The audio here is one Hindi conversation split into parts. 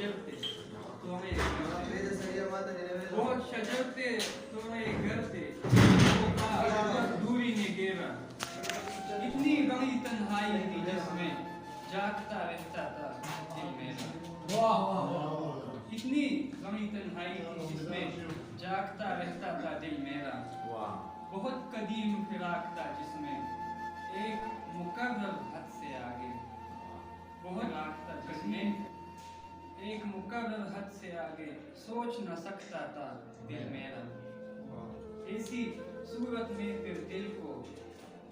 शजर थे तो हमें वो शजर थे तो हमें घर थे वो दूरी ने घेरा इतनी बड़ी तन्हाई थी जिसमें जागता रहता था दिल मेरा इतनी बड़ी तन्हाई थी जिसमें जागता रहता था दिल मेरा बहुत कदीम फिराक था जिसमें एक मुकर्रर हद से आगे बहुत रात था जिसमें एक मुकर्रर हद से आगे सोच न सकता था दिल मेरा ऐसी सूरत में फिर दिल को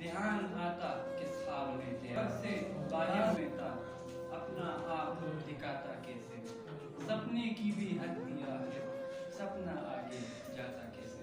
ध्यान आता किस ख्वाब में थे से बाहर में था अपना आप दिखाता कैसे सपने की भी हद दिया है सपना आगे जाता कैसे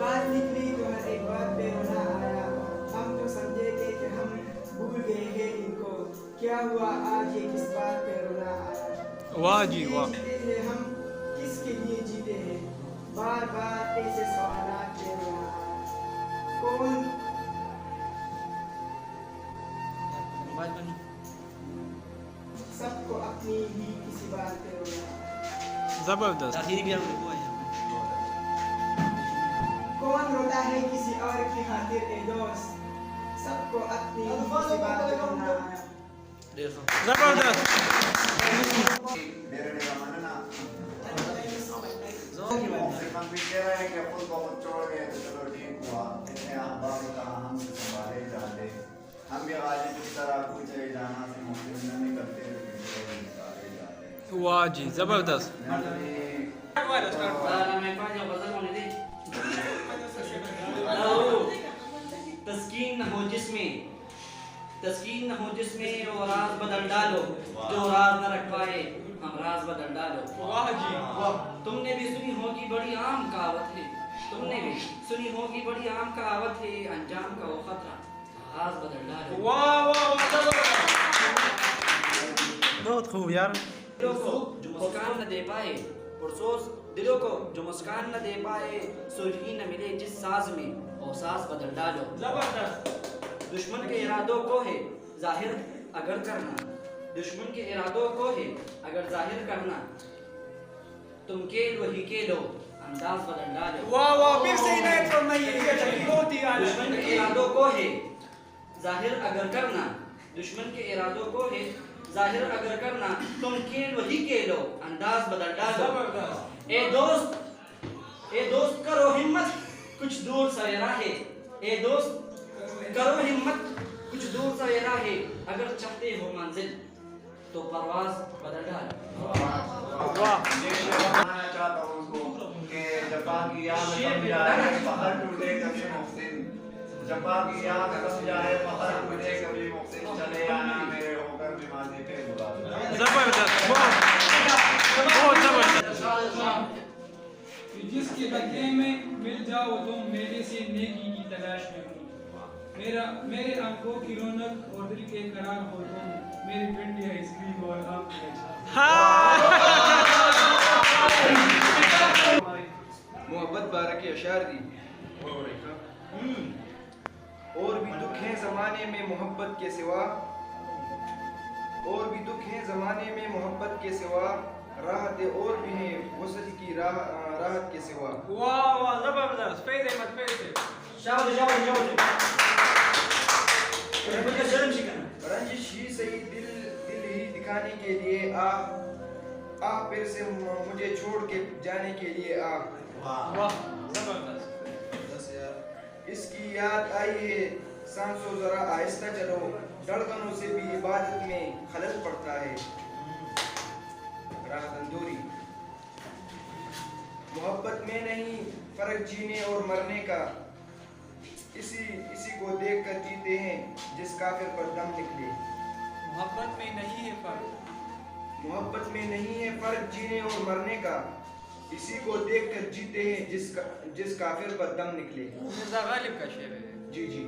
बात निकली तो हर एक बात पे रोना आया हम तो समझे थे कि हम भूल गए हैं इनको क्या हुआ आज ये किस बात पे रोना आया वाह जी वाह हम किसके लिए जीते हैं बार बार ऐसे सवालात पे रोना आया कौन सबको अपनी ही किसी बात पे रोना आया जबरदस्त कौन रोता है किसी और की खातिर ए दोस्त सबको अपनी किसी बात पे रोना आया जबरदस्त मेरे का मानना हम भी कह रहे हैं कि खुद बहुत छोड़ गए तो चलो ठीक हुआ इतने अहबाब कहा हमसे संभाले जाते हम भी गालिब की तरह कुछ जाना से मुक्ति नहीं करते वाह जी जबरदस्त तस्कीन न हो जिसमें वो राज बदल डालो जो राज न रख पाए हम राज बदल डालो वाह जी वाह तुमने भी सुनी होगी बड़ी आम कहावत है तुमने भी सुनी होगी बड़ी आम कहावत है अंजाम का वो खतरा राज बदल डालो वाह वाह बहुत खूब यार दिलों को जो मुस्कान न दे पाए पुरसोस दिलों को जो मुस्कान न दे पाए सुरही न मिले जिस साज में वो साज बदल डालो जबरदस्त दुश्मन के इरादों को है जाहिर अगर करना दुश्मन के इरादों को है अगर जाहिर करना तुम के वही के लो अंदाज बदल डालो वाह वाह फिर से इनायत फरमाइए ये बहुत ही आला दुश्मन के इरादों को है जाहिर अगर करना दुश्मन के इरादों को है जाहिर अगर करना तुम के वही के लो अंदाज बदल डालो जबरदस्त ए दोस्त करो हिम्मत कुछ दूर सवेरा है ए दोस्त करो हिम्मत कुछ दूर सवेरा है अगर चाहते हो मंजिल तो परवाज बदल डालो वाह बताना चाहता हूँ उसको कि जफा की याद कब जाए बाहर टूटे कभी मुहसिन जफा की याद कब जाए बाहर टूटे कभी मुहसिन चले आना मेरे होकर भी माजी पे बुला जबरदस्त बहुत जबरदस्त जिसके बदले में मिल जाओ तुम मेरे से नेकी की तलाश में हो मेरे आंखों की रौनक और दिल के करार हो तुम मेरी ठंडी आइसक्रीम और आपकी मोहब्बत बारह के अशार दी और भी दुख है जमाने में मोहब्बत के सिवा और भी दुख है जमाने में मोहब्बत के सिवा राहत और भी है वसल की राह राहत के सिवा। वाह वाह जबरदस्त फेज अहमद फेज से रंजिश ही सही दिल ही दिखाने के लिए आ फिर से मुझे छोड़ के जाने के लिए आ। वाह जबरदस्त इसकी याद आई है सांसों जरा आहिस्ता चलो, धड़कनों से भी इबादत में खलल पड़ता है। राह तंदूरी मोहब्बत में नहीं फर्क जीने और मरने का, इसी को देख कर जीते हैं जिस काफिर पर दम निकले। मोहब्बत में नहीं है फर्क, मोहब्बत में नहीं है फर्क जीने और मरने का, इसी को देख कर जीते हैं जिस काफिर पर दम निकले। मिर्जा गालिब का शेर है। जी जी।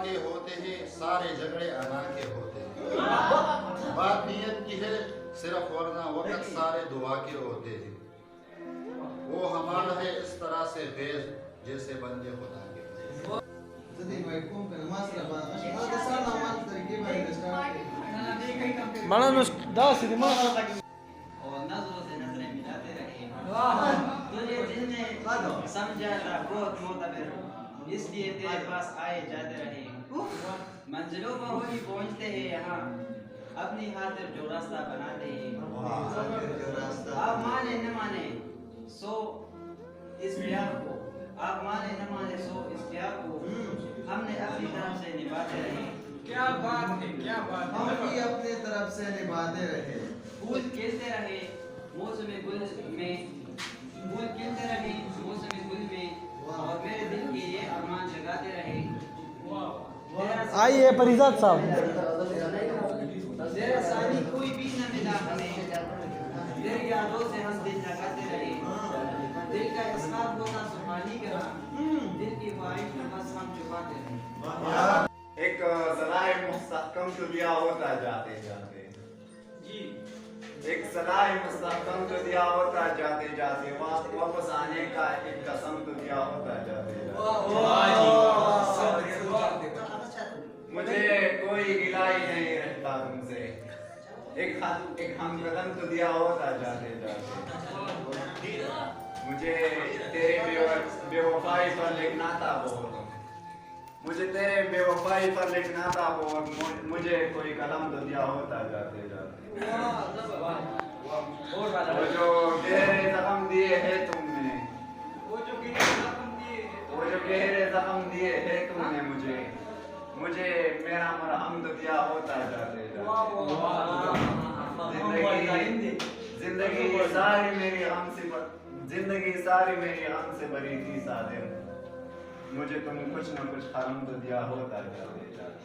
के होते हैं सारे झगड़े अना के होते हैं, बात नियत की है सिर्फ, वरना वक्त सारे दुआ के होते हैं। वो हमारा है इस तरह से बेज जैसे बंदे खुदा के। माना दास दिमाग और नजरों से नजरें मिलाते रहे। तुझे जिसने समझा था बहुत मोतबर, इसलिए तेरे पास आए जाते रहे। मंजिलों पर वही पहुंचते हैं यहाँ, अपनी खातिर जो रास्ता बनाते हैं। आप माने न माने सो इस प्यार को, आप माने न माने सो इस प्यार को हमने अपनी तरफ से निभाते रहे। क्या बात है, क्या बात है। हम भी अपने तरफ से निभाते रहे। फूल खिलते रहे मौसम गुल में, फूल खिलते रहे मौसम गुल में, और मेरे दिल के ये अरमान जगाते रहे। आइए परिजात साहब। तेरा सानी कोई भी न मिला हमें, तेरी यादों से हम दिल लगाते रहे। दिल का इस्लाम होता सुहानी करा, दिल की ख्वाहिश में बस हम छुपाते रहे। एक सदाए मुस्तहकम तो दिया होता जाते जाते जी एक सदाए मुस्तहकम तो दिया होता जाते जाते, वापस आने का एक कसम तो दिया होता जाते जाते। मुझे कोई गिला ही नहीं रहता तुमसे, एक हमकदम तो दिया होता जाते जाते। मुझे तेरे बेवफाई पर लिखना था बहुत, मुझे तेरे बेवफाई पर लिखना था बहुत, मुझे कोई कलम तो दिया होता जाते जाते। वो जो गहरे जख्म दिए हैं तुमने, वो जो गहरे जख्म दिए हैं तुमने मुझे मेरा मरहम तो दिया होता जाते जाते। जिंदगी सारी मेरी गम से भरी थी सादिर, मुझे तुम कुछ न कुछ हरम तो दिया होता जाते जाते।